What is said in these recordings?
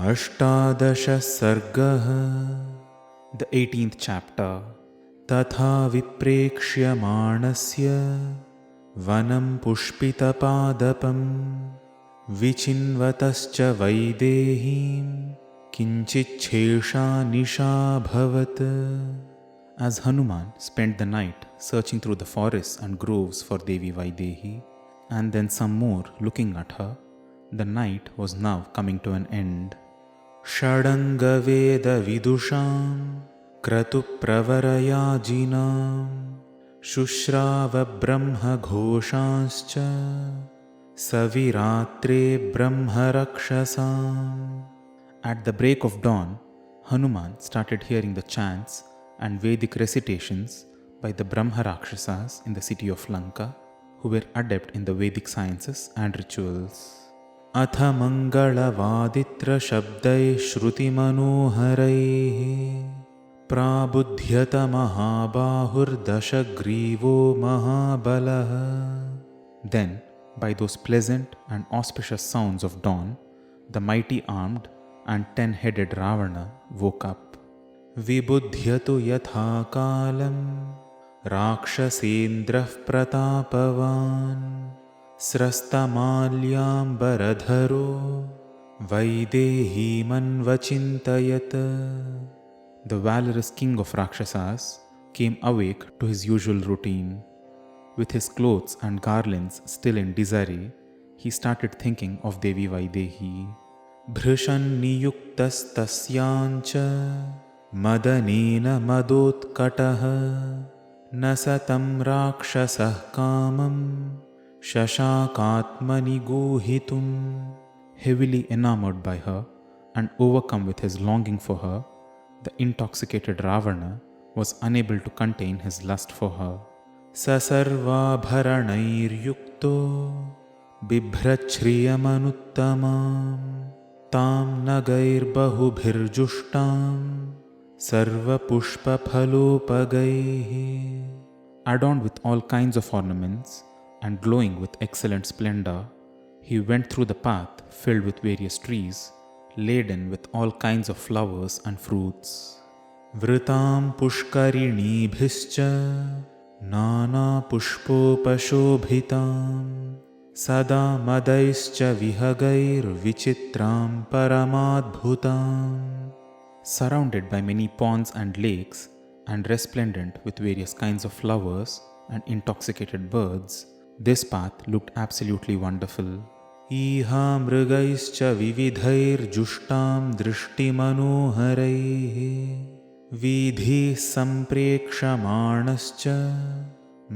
अष्टादश सर्गः The 18th chapter तथा विप्रेक्ष्यमाणस्य वनं पुष्पितपादपं विचिन्वतश्च वैदेहीं किञ्चिच्छेषा निशाभवत्. As Hanuman spent the night searching through the forests and groves for Devi Vaidehi, and then some more looking at her, the night was now coming to an end. षडङ्गवेदविदुषां क्रतुप्रवरयाजिनां शुश्रावब्रह्मघोषांश्च सविरात्रे ब्रह्मरक्षसाम्. At the break of dawn, Hanuman started hearing the chants and Vedic recitations by the Brahma Rakshasas in the city of Lanka, who were adept in the Vedic sciences and rituals. अथ मङ्गलवादित्रशब्दैः श्रुतिमनोहरैः प्राबुध्यत महाबाहुर्दशग्रीवो महाबलः. Then, by those pleasant and auspicious sounds of dawn, the mighty armed and 10-headed Ravana woke up. विबुध्यतु यथा कालं राक्षसेन्द्रः प्रतापवान् स्रस्तमाल्याम्बरधरो वैदेहीमन्वचिन्तयत्. The valorous king of Rakshasas came awake to his usual routine. With his clothes and garlands still in disarray, he started thinking of Devi Vaidehi. भृशन्नियुक्तस्तस्यांच मदनेन मदोत्कटः न सतं राक्षसः कामं शशाकात्मनि गुहितुम्. Heavily enamored by her and overcome with his longing for her, the intoxicated Ravana was unable to contain his lust for her. ससर्वाभरणैर्युक्तो बिभ्रच्छ्रियमनुत्तमां तां नगैर्बहुभिर्जुष्टां सर्वपुष्पफलोपगैः. Adorned with all kinds of ornaments and glowing with excellent splendor, he went through the path filled with various trees, laden with all kinds of flowers and fruits. Vritam pushkarinibhischa nana pushpopashobhitam sada madaischa vihagair vichitram paramadbhutam. Surrounded by many ponds and lakes and resplendent with various kinds of flowers and intoxicated birds, this path looked absolutely wonderful. Iha mrigaischa vividhairjushtam drishtimanoharaihi vidhi samprekshamanascha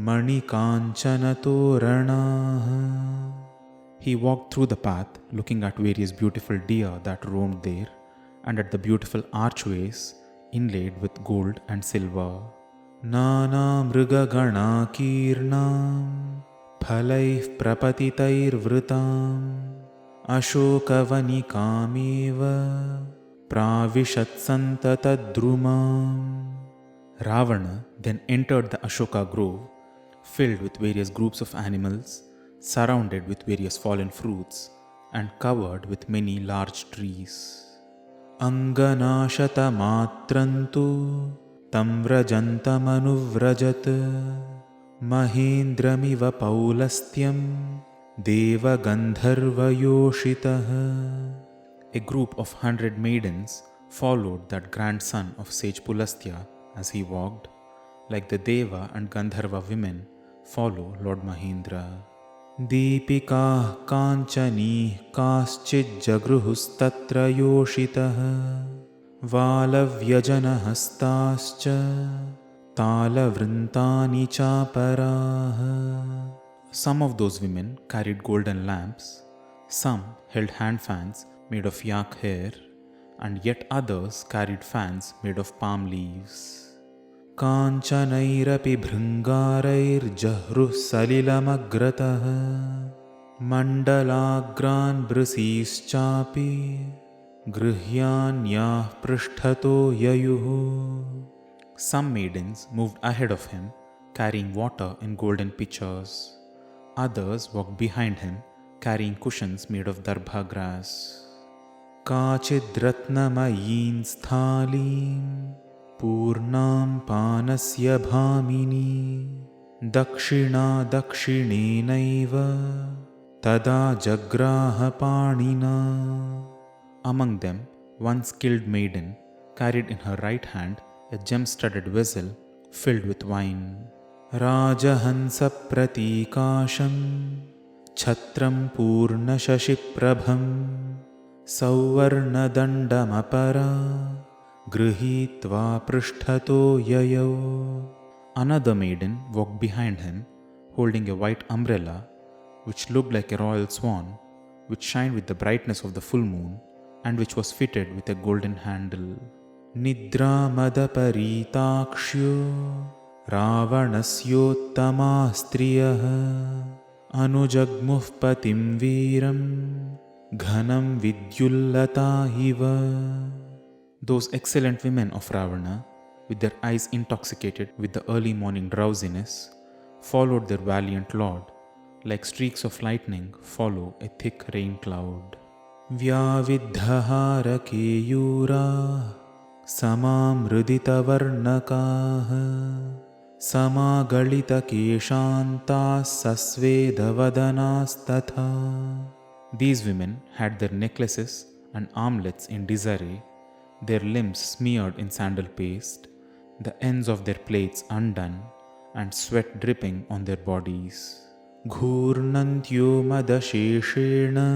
manikanchanatoranaha. He walked through the path looking at various beautiful deer that roamed there and at the beautiful archways inlaid with gold and silver. Nana mrigagana kirnam phalaih prapatitairvritam ashokavanikamiva pravishatsantataddrumam. Ravana then entered the Ashoka grove, filled with various groups of animals, surrounded with various fallen fruits, and covered with many large trees. Anganashatammatrantu tam vrajantamanurajat mahendramiva paulastyam deva gandharvayoshitah. A group of 100 maidens followed that grandson of sage Pulastya as he walked, like the Deva and Gandharva women follow Lord Mahendra. Deepikah kanchani kaschijjagruhustatra yoshitah valavyajanahastascha talavrintani chaparaha. Some of those women carried golden lamps, some held hand fans made of yak hair, and yet others carried fans made of palm leaves. काञ्चनैरपि भृङ्गारैर्जह्रुः सलिलमग्रतः मण्डलाग्रान् बृसीश्चापि गृह्यान्याः पृष्ठतो ययुः. Some maidens moved ahead of him, carrying water in golden pitchers. Others walked behind him, carrying cushions made of darbha grass. काचिद्रत्नमयीं स्थालीं पूर्णां पानस्य भामिनी दक्षिणा दक्षिणेनैव तदा जग्राह पाणिना. Among them, one skilled maiden carried in her right hand a gem-studded vessel filled with wine. Rajahansa pratikasham chhatram purnashashiprabham sauvarnadandamapara grihitva prishthato yayo. Another maiden walked behind him, holding a white umbrella which looked like a royal swan, which shined with the brightness of the full moon and which was fitted with a golden handle. Nidra madaparitaakshu ravanasyottama striyah anujagmuh patim veeram ghanam vidyullata iva. Those excellent women of Ravana, with their eyes intoxicated with the early morning drowsiness, followed their valiant lord like streaks of lightning follow a thick rain cloud. Vyavidhahara keyura samamruditavarnakaah samagalita keshantas sasvedavadanas-tatha. These women had their necklaces and armlets in disarray, their limbs smeared in sandal paste, the ends of their plaits undone, and sweat dripping on their bodies. Ghurnantyo madasheshena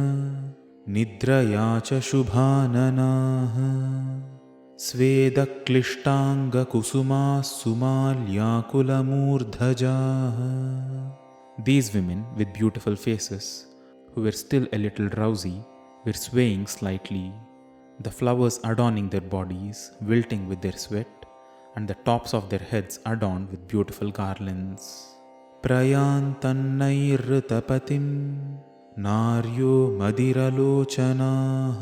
nidraya cha shubhananah svedaklishtanga kusuma sumalyakulamurdhajah. These women with beautiful faces, who were still a little drowsy, were swaying slightly, the flowers adorning their bodies wilting with their sweat, and the tops of their heads adorned with beautiful garlands. Prayantannairtapatim naryo madiralochanaah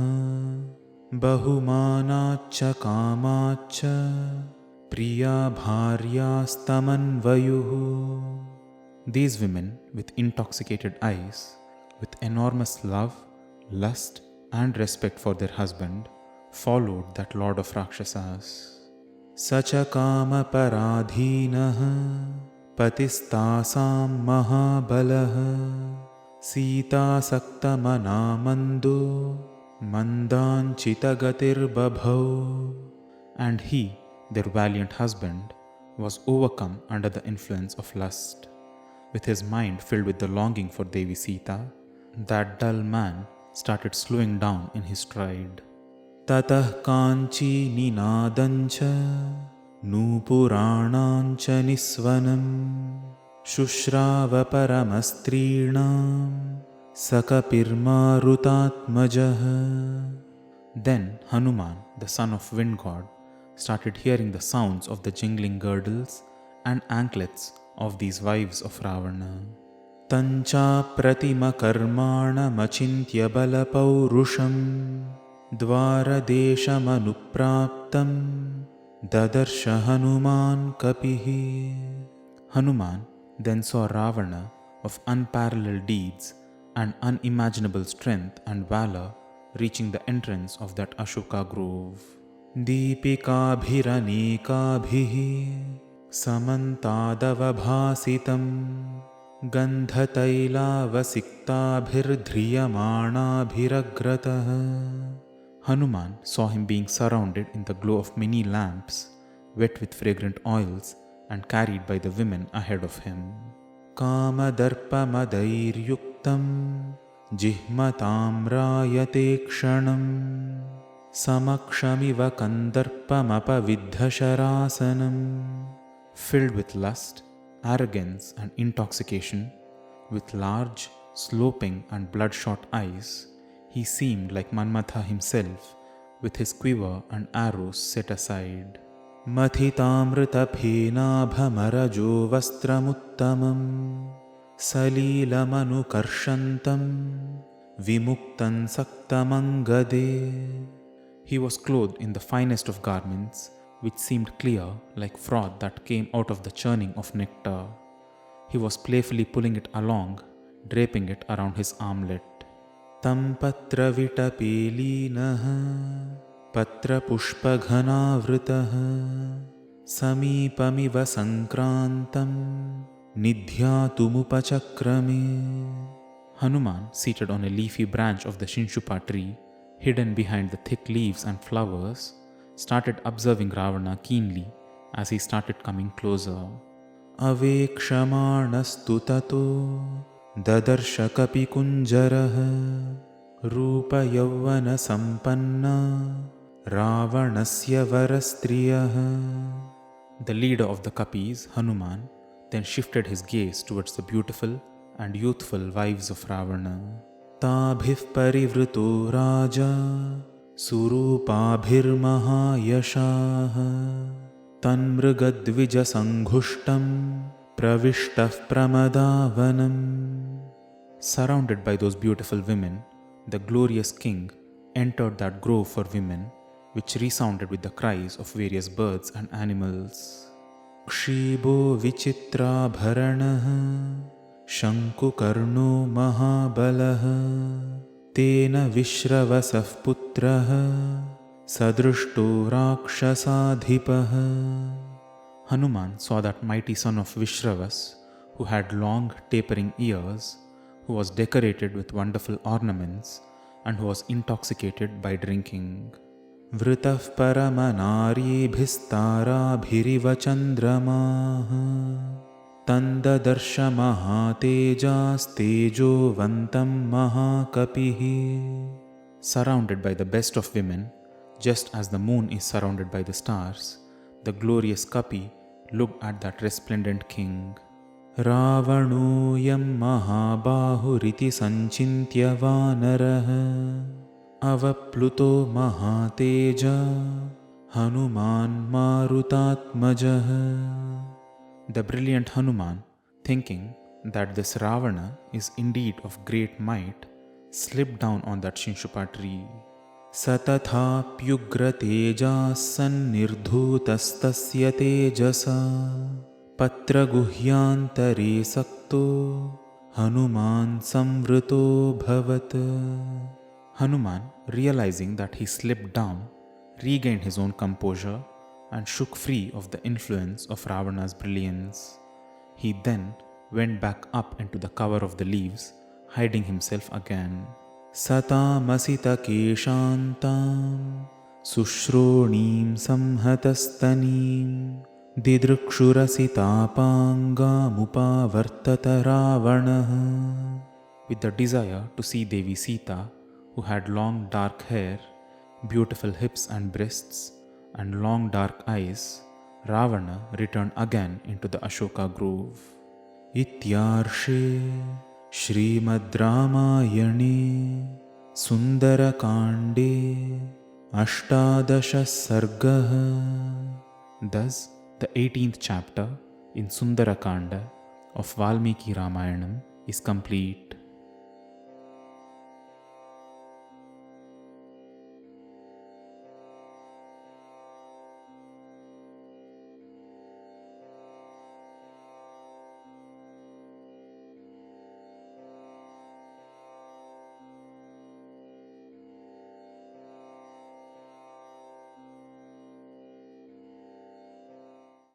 bahumanacha kamacha priya bharyastamanvayuh. These women with intoxicated eyes, with enormous love, lust, and respect for their husband, followed that lord of Rakshasas. Sacha kama paradhinah patistasam mahabalah sita saktamanamandu mandanchitagatir babhau. And he, their valiant husband, was overcome under the influence of lust. With his mind filled with the longing for Devi Sita, that dull man started slowing down in his stride. Tatah kanchi ninadancha nupuranancha nisvanam shushrava paramastrinam sakapirmarutatmajah. Then Hanuman, the son of wind god, started hearing the sounds of the jingling girdles and anklets of these wives of Ravana. Tancha pratima karmana machintya balapaurusham dvaradeshamanupraptam dadarsha Hanuman kapihi. Hanuman then saw Ravana of unparalleled deeds and unimaginable strength and valor reaching the entrance of that Ashoka grove. Deepikabhiranekabhihi samantadavabhasitam gandhatailavasiktabhirdhriyamanaabhiragratah. Hanuman saw him being surrounded in the glow of many lamps, wet with fragrant oils and carried by the women ahead of him. Kamadarpamadairyuktam jihmatam rayate kshanam samakshamiva kandarpamapavidhasharasanam. Filled with lust, arrogance and intoxication, with large, sloping and bloodshot eyes, he seemed like Manmatha himself, with his quiver and arrows set aside. Mathitamritaphenabhamarajo vastramuttamam salilamanukarshantam vimuktan saktamangade. He was clothed in the finest of garments, which seemed clear like froth that came out of the churning of nectar. He was playfully pulling it along, draping it around his armlet. तं पत्रविटपेलीनः पत्रपुष्पघनावृतः समीपमिव सङ्क्रान्तं निध्यातुमुपचक्रमे. Hanuman, seated on a leafy branch of the Shinshupa tree, hidden behind the thick leaves and flowers, started observing Ravana keenly as he started coming closer. Avekshamaanastu tato dadarsh kapikunjarah रूपयौवना sampanna ravanasya varastriyah. The leader of the Kapis, Hanuman, then shifted his gaze towards the beautiful and youthful wives of Ravana. Tabhih parivruto raja surupabhir mahayashah tanmrugadvija sanghushtam pravishtah pramadavanam. Surrounded by those beautiful women, the glorious king entered that grove for women, which resounded with the cries of various birds and animals. Kshibo vichitra bharanah Shankukarno mahabalah Tena vishravasah putrah Sadrushto rakshasadhipah. Hanuman saw that mighty son of Vishravas, who had long tapering ears, who was decorated with wonderful ornaments, and who was intoxicated by drinking. Vritah paramanaribhistara chandramaha Tandadarsha mahatejas tejovantam mahakapihi. Surrounded by the best of women, just as the moon is surrounded by the stars, the glorious Kapi looked at that resplendent king. Ravanoyam mahabahuriti sanchintya vanarah avapluto mahateja Hanuman marutatmajah. The brilliant Hanuman, thinking that this Ravana is indeed of great might, slipped down on that Shinshupa tree. Satatha tejas sannirdhutastasya tejasa patraguhyantare sakto Hanuman samvrito bhavat. Hanuman, realizing that he slipped down, regained his own composure and shook free of the influence of Ravana's brilliance. He then went back up into the cover of the leaves, hiding himself again. Satamasita keshantam sushronim samhatastanim didrukshurasitapangamupavartata Ravana. With the desire to see Devi Sita, who had long dark hair, beautiful hips and breasts, and long dark eyes, Ravana returned again into the Ashoka grove. Ityarshe Srimad Ramayane Sundarakande Ashtadasha Sargah. Thus, the 18th chapter in Sundarakanda of Valmiki Ramayanam is complete.